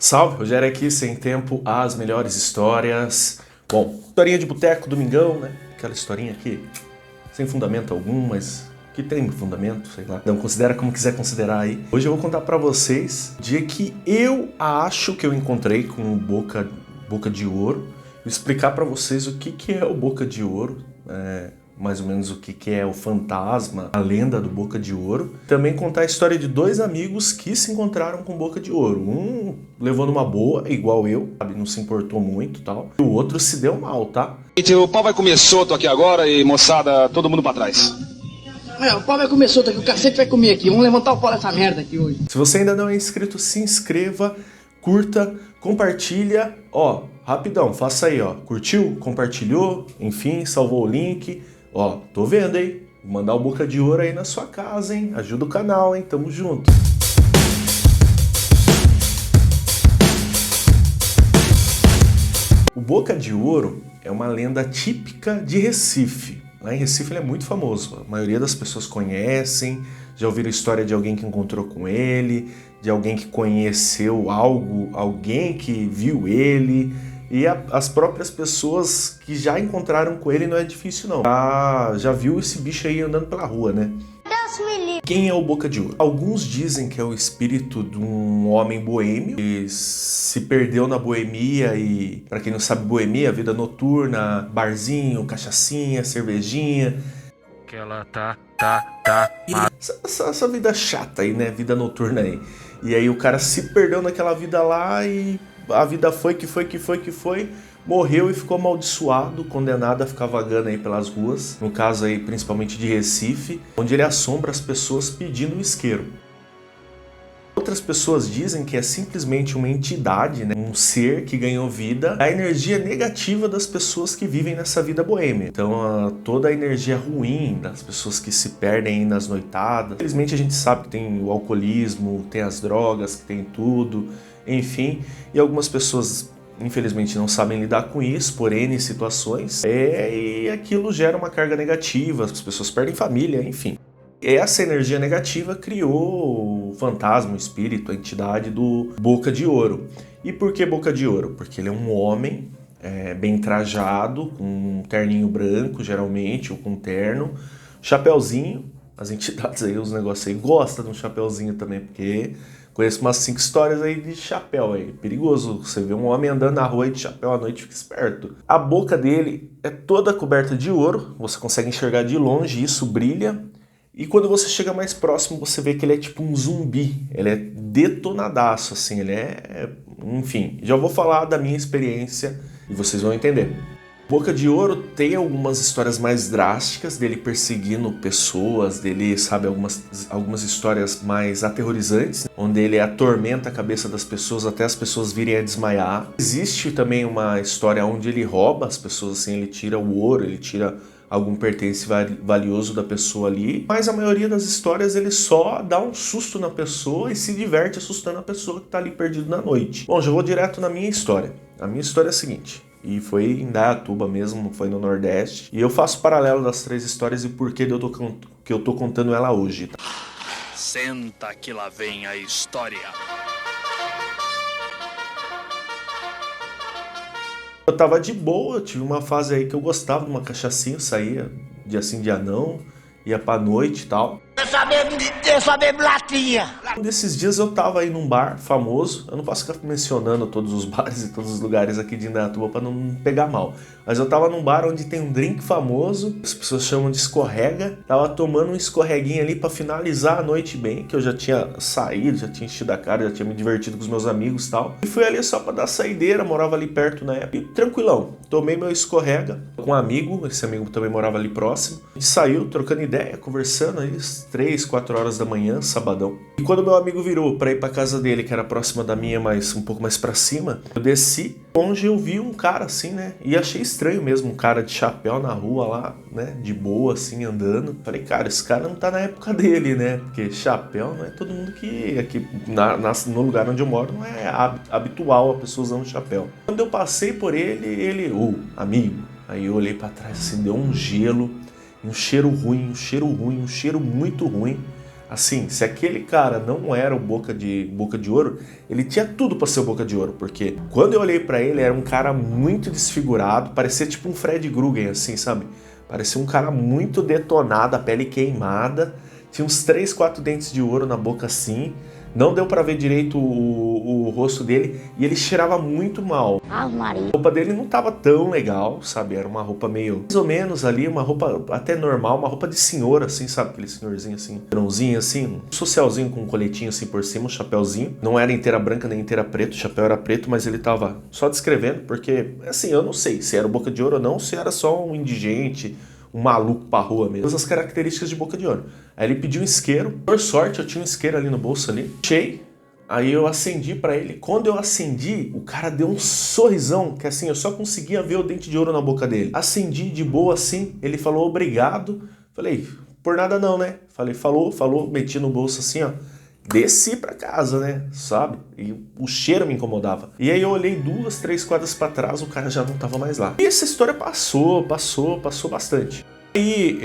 Salve, Rogério aqui, Sem Tempo, as melhores histórias. Bom, historinha de boteco, domingão, né? Aquela historinha aqui, sem fundamento algum, mas que tem fundamento, sei lá. Então considera como quiser considerar aí. Hoje eu vou contar pra vocês o dia que eu acho que eu encontrei com o Boca de Ouro. Vou explicar pra vocês o que é o Boca de Ouro, mais ou menos o que é o fantasma, a lenda do Boca de Ouro. Também contar a história de dois amigos que se encontraram com Boca de Ouro. Um levou numa boa, igual eu, sabe, não se importou muito e tal. E o outro se deu mal, tá? O pau vai comer solto aqui agora e, moçada, todo mundo pra trás. O pau vai comer solto aqui, o cacete vai comer aqui. Vamos levantar o pau dessa merda aqui hoje. Se você ainda não é inscrito, se inscreva, curta, compartilha. Ó, rapidão, faça aí, ó. Curtiu? Compartilhou? Enfim, salvou o link. Ó, tô vendo, hein? Vou mandar o Boca de Ouro aí na sua casa, hein? Ajuda o canal, hein? Tamo junto. O Boca de Ouro é uma lenda típica de Recife. Lá em Recife ele é muito famoso. A maioria das pessoas conhecem, já ouviram a história de alguém que encontrou com ele, de alguém que conheceu algo, alguém que viu ele. E as próprias pessoas que já encontraram com ele não é difícil não. Já viu esse bicho aí andando pela rua, né? Deus me livre. Quem é o Boca de Ouro? Alguns dizem que é o espírito de um homem boêmio que se perdeu na boemia e, pra quem não sabe, boemia, vida noturna, barzinho, cachaçinha, cervejinha. Que ela tá. Essa vida chata aí, né? Vida noturna aí. E aí o cara se perdeu naquela vida lá e a vida foi, morreu e ficou amaldiçoado, condenado a ficar vagando aí pelas ruas, no caso aí principalmente de Recife, onde ele assombra as pessoas pedindo um isqueiro. Outras pessoas dizem que é simplesmente uma entidade, né? Um ser que ganhou vida, a energia negativa das pessoas que vivem nessa vida boêmia. Então toda a energia ruim das pessoas que se perdem aí nas noitadas. Infelizmente a gente sabe que tem o alcoolismo, tem as drogas, que tem tudo, enfim, e algumas pessoas infelizmente não sabem lidar com isso por N situações, e aquilo gera uma carga negativa, as pessoas perdem família, enfim. Essa energia negativa criou o fantasma, o espírito, a entidade do Boca de Ouro. E por que Boca de Ouro? Porque ele é um homem bem trajado, com um terninho branco geralmente, ou com um terno, chapéuzinho. As entidades aí, os negócios aí, gostam de um chapéuzinho também, porque conheço umas 5 histórias aí de chapéu aí. Perigoso, você vê um homem andando na rua aí de chapéu à noite, fica esperto. A boca dele é toda coberta de ouro, você consegue enxergar de longe, isso brilha. E quando você chega mais próximo, você vê que ele é tipo um zumbi. Ele é detonadaço, assim, ele é... Enfim, já vou falar da minha experiência e vocês vão entender. Boca de Ouro tem algumas histórias mais drásticas dele perseguindo pessoas, dele, sabe, algumas histórias mais aterrorizantes, onde ele atormenta a cabeça das pessoas até as pessoas virem a desmaiar. Existe também uma história onde ele rouba as pessoas, assim, ele tira o ouro, ele tira algum pertence valioso da pessoa ali, mas a maioria das histórias ele só dá um susto na pessoa e se diverte assustando a pessoa que tá ali perdido na noite. Bom, já vou direto na minha história. A minha história é a seguinte, e foi em Indaiatuba mesmo, foi no Nordeste, e eu faço paralelo das 3 histórias e por que eu tô contando ela hoje. Senta que lá vem a história. Eu tava de boa, tive uma fase aí que eu gostava de uma cachaçinha, eu saía dia sim, dia não, ia pra noite e tal. Eu só bebo latinha. Um desses dias eu tava aí num bar famoso, eu não posso ficar mencionando todos os bares e todos os lugares aqui de Indaiatuba pra não pegar mal, mas eu tava num bar onde tem um drink famoso, as pessoas chamam de escorrega, tava tomando um escorreguinho ali pra finalizar a noite bem, que eu já tinha saído, já tinha enchido a cara, já tinha me divertido com os meus amigos e tal, e fui ali só pra dar saideira, morava ali perto na época, e tranquilão, tomei meu escorrega com um amigo, esse amigo também morava ali próximo, a gente saiu trocando ideia, conversando aí, 3, 4 horas da manhã, sabadão. E quando meu amigo virou pra ir pra casa dele, que era próxima da minha, mas um pouco mais pra cima, eu desci, onde eu vi um cara assim, né? E achei estranho mesmo, um cara de chapéu na rua lá, né? De boa, assim, andando. Falei, cara, esse cara não tá na época dele, né? Porque chapéu não é todo mundo que... Aqui no lugar onde eu moro não é habitual a pessoa usando chapéu. Quando eu passei por ele, amigo. Aí eu olhei pra trás, assim, deu um gelo. Um cheiro ruim, um cheiro muito ruim. Assim, se aquele cara não era o Boca de Ouro, ele tinha tudo pra ser o Boca de Ouro, porque quando eu olhei pra ele, era um cara muito desfigurado, parecia tipo um Fred Krueger, assim, sabe? Parecia um cara muito detonado, a pele queimada, tinha uns 3, 4 dentes de ouro na boca assim, não deu pra ver direito o rosto dele e ele cheirava muito mal. A roupa dele não tava tão legal, sabe? Era uma roupa meio, mais ou menos ali, uma roupa até normal, uma roupa de senhor, assim, sabe? Aquele senhorzinho assim, grãozinho assim, um socialzinho com um coletinho assim por cima, um chapéuzinho. Não era inteira branca nem inteira preto, o chapéu era preto, mas ele tava só descrevendo, porque, assim, eu não sei se era o Boca de Ouro ou não, se era só um indigente, um maluco pra rua mesmo. Todas as características de Boca de Ouro. Aí ele pediu um isqueiro. Por sorte, eu tinha um isqueiro ali no bolso ali. Achei. Aí eu acendi pra ele. Quando eu acendi, o cara deu um sorrisão, que assim, eu só conseguia ver o dente de ouro na boca dele. Acendi de boa assim, ele falou obrigado. Falei, por nada não, né? Falei, falou, meti no bolso assim, ó. Desci pra casa, né? Sabe? E o cheiro me incomodava. E aí eu olhei 2, 3 quadras pra trás, o cara já não tava mais lá. E essa história passou bastante. E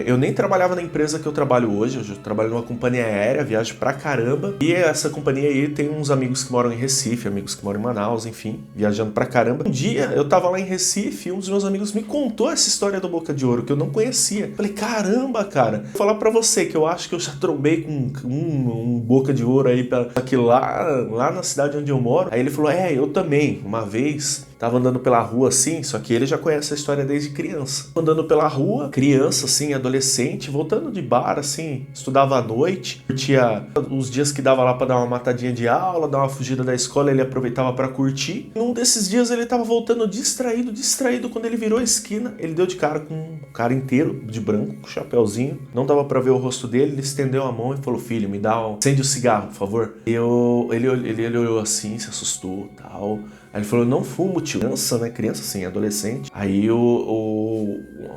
eu nem trabalhava na empresa que eu trabalho hoje, eu trabalho numa companhia aérea, viajo pra caramba. E essa companhia aí tem uns amigos que moram em Recife, amigos que moram em Manaus, enfim, viajando pra caramba. Um dia eu tava lá em Recife e um dos meus amigos me contou essa história do Boca de Ouro, que eu não conhecia. Falei, caramba, cara, vou falar pra você que eu acho que eu já trombei com um Boca de Ouro aí, aqui lá na cidade onde eu moro. Aí ele falou, eu também, uma vez... Tava andando pela rua assim, só que ele já conhece a história desde criança. Andando pela rua, criança assim, adolescente, voltando de bar assim, estudava à noite, curtia os dias que dava lá pra dar uma matadinha de aula, dar uma fugida da escola, ele aproveitava pra curtir. Num desses dias ele tava voltando distraído, quando ele virou a esquina, ele deu de cara com um cara inteiro, de branco, com chapéuzinho, não dava pra ver o rosto dele, ele estendeu a mão e falou, filho, me dá acende o cigarro, por favor. Ele olhou assim, se assustou, tal... Aí ele falou, não fumo, tio. Criança assim, adolescente. Aí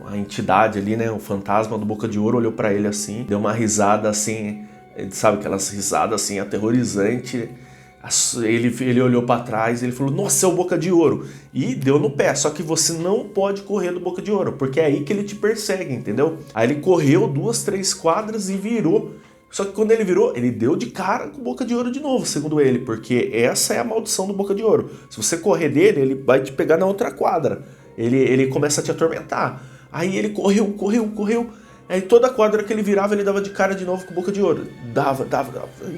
a entidade ali, né, o fantasma do Boca de Ouro olhou pra ele assim, deu uma risada assim, sabe, aquelas risadas assim, aterrorizante. Ele olhou pra trás e ele falou, nossa, é o Boca de Ouro. E deu no pé, só que você não pode correr do Boca de Ouro, porque é aí que ele te persegue, entendeu? Aí ele correu 2, 3 quadras e virou. Só que quando ele virou, ele deu de cara com o Boca de Ouro de novo, segundo ele, porque essa é a maldição do Boca de Ouro. Se você correr dele, ele vai te pegar na outra quadra. Ele começa a te atormentar. Aí ele correu. Aí toda quadra que ele virava, ele dava de cara de novo com o Boca de Ouro. Dava.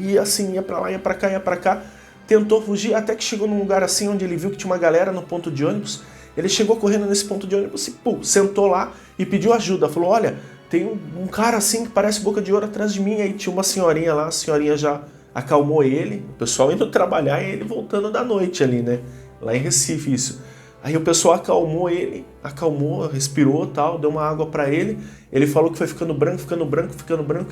E assim, ia pra lá, ia pra cá. Tentou fugir, até que chegou num lugar assim, onde ele viu que tinha uma galera no ponto de ônibus. Ele chegou correndo nesse ponto de ônibus e sentou lá e pediu ajuda. Falou, olha... Tem um cara assim que parece Boca de Ouro atrás de mim. Aí tinha uma senhorinha lá, a senhorinha já acalmou ele. O pessoal indo trabalhar e ele voltando da noite ali, né? Lá em Recife, isso. Aí o pessoal acalmou ele, respirou tal, deu uma água pra ele. Ele falou que foi ficando branco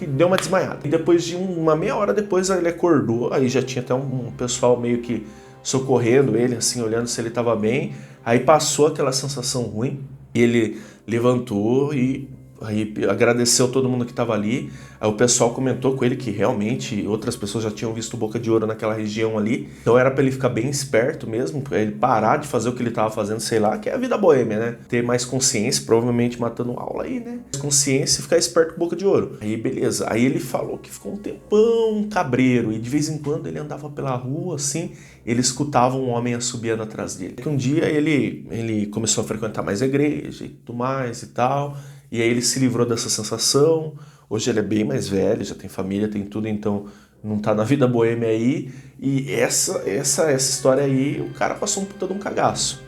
e deu uma desmaiada. E depois de uma meia hora depois ele acordou. Aí já tinha até um pessoal meio que socorrendo ele, assim, olhando se ele tava bem. Aí passou aquela sensação ruim. E ele levantou e... Aí agradeceu todo mundo que estava ali. Aí o pessoal comentou com ele que realmente outras pessoas já tinham visto o Boca de Ouro naquela região ali. Então era para ele ficar bem esperto mesmo, pra ele parar de fazer o que ele estava fazendo, sei lá, que é a vida boêmia, né? Ter mais consciência, provavelmente matando aula aí, né? Mais consciência e ficar esperto com o Boca de Ouro. Aí beleza. Aí ele falou que ficou um tempão cabreiro e de vez em quando ele andava pela rua assim, ele escutava um homem assobiando atrás dele. Um dia ele começou a frequentar mais a igreja e tudo mais e tal. E aí ele se livrou dessa sensação. Hoje ele é bem mais velho, já tem família, tem tudo, então não tá na vida boêmia aí. E essa história aí, o cara passou um puta de um cagaço.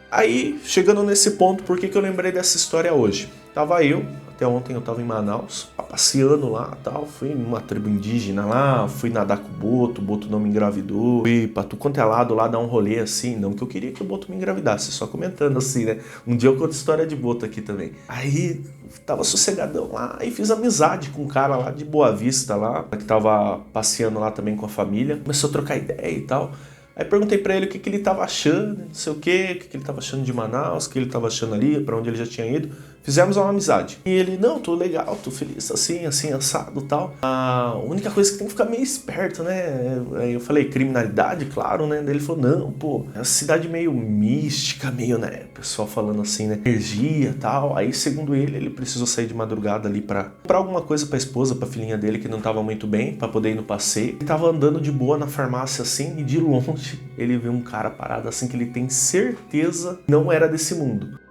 Aí, chegando nesse ponto, por que eu lembrei dessa história hoje? Tava eu, até ontem eu tava em Manaus, passeando lá, tal, fui numa tribo indígena lá, fui nadar com o Boto não me engravidou, fui pra tudo quanto é lado lá dar um rolê assim, não que eu queria que o Boto me engravidasse, só comentando assim, né? Um dia eu conto história de Boto aqui também. Aí, tava sossegadão lá e fiz amizade com um cara lá de Boa Vista lá, que tava passeando lá também com a família, começou a trocar ideia e tal. Aí perguntei pra ele o que ele tava achando, não sei o que ele tava achando de Manaus, o que ele tava achando ali, pra onde ele já tinha ido. Fizemos uma amizade. E ele, não, tô legal, tô feliz, assim, assado e tal. A única coisa que tem que ficar meio esperto, né? Aí eu falei, criminalidade, claro, né? Daí ele falou, não, pô, é uma cidade meio mística, meio, né? O pessoal falando assim, né? Energia e tal. Aí, segundo ele precisou sair de madrugada ali pra comprar alguma coisa pra esposa, pra filhinha dele, que não tava muito bem, pra poder ir no passeio. Ele tava andando de boa na farmácia, assim, e de longe ele viu um cara parado, assim, que ele tem certeza não era desse mundo.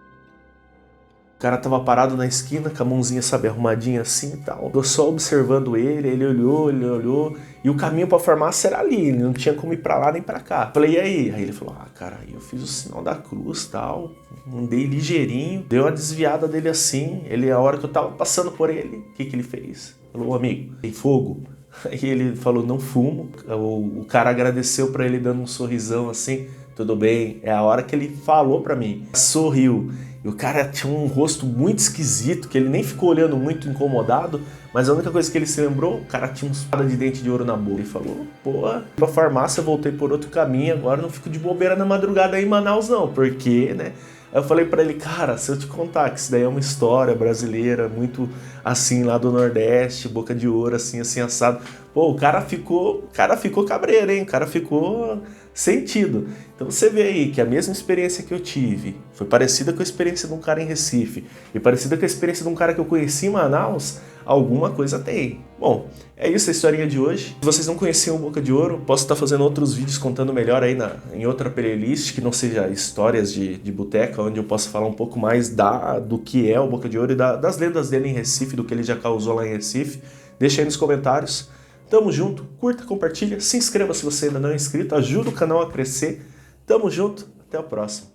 O cara tava parado na esquina, com a mãozinha, sabe, arrumadinha assim e tal. Eu só observando ele olhou, e o caminho pra farmácia era ali, ele não tinha como ir pra lá nem pra cá. Falei, e aí? Aí ele falou, cara, eu fiz o sinal da cruz e tal, andei ligeirinho, deu uma desviada dele assim, a hora que eu tava passando por ele, o que ele fez? Falou, amigo, tem fogo? Aí ele falou, não fumo. O cara agradeceu pra ele dando um sorrisão assim, tudo bem. É a hora que ele falou pra mim, sorriu. E o cara tinha um rosto muito esquisito, que ele nem ficou olhando muito incomodado, mas a única coisa que ele se lembrou, o cara tinha uma espada de dente de ouro na boca. Ele falou, pô, pra farmácia, voltei por outro caminho, agora não fico de bobeira na madrugada aí em Manaus não, porque, né? Aí eu falei pra ele, cara, se eu te contar que isso daí é uma história brasileira, muito assim, lá do Nordeste, boca de ouro, assim, assado. Pô, o cara ficou cabreiro, hein? O cara ficou sentido. Então você vê aí que a mesma experiência que eu tive foi parecida com a experiência de um cara em Recife e parecida com a experiência de um cara que eu conheci em Manaus, alguma coisa tem. Bom, é isso a historinha de hoje. Se vocês não conheciam o Boca de Ouro, posso estar fazendo outros vídeos contando melhor aí em outra playlist, que não seja histórias de boteca, onde eu possa falar um pouco mais do que é o Boca de Ouro e das lendas dele em Recife, do que ele já causou lá em Recife. Deixa aí nos comentários. Tamo junto, curta, compartilha, se inscreva se você ainda não é inscrito, ajuda o canal a crescer. Tamo junto, até o próximo.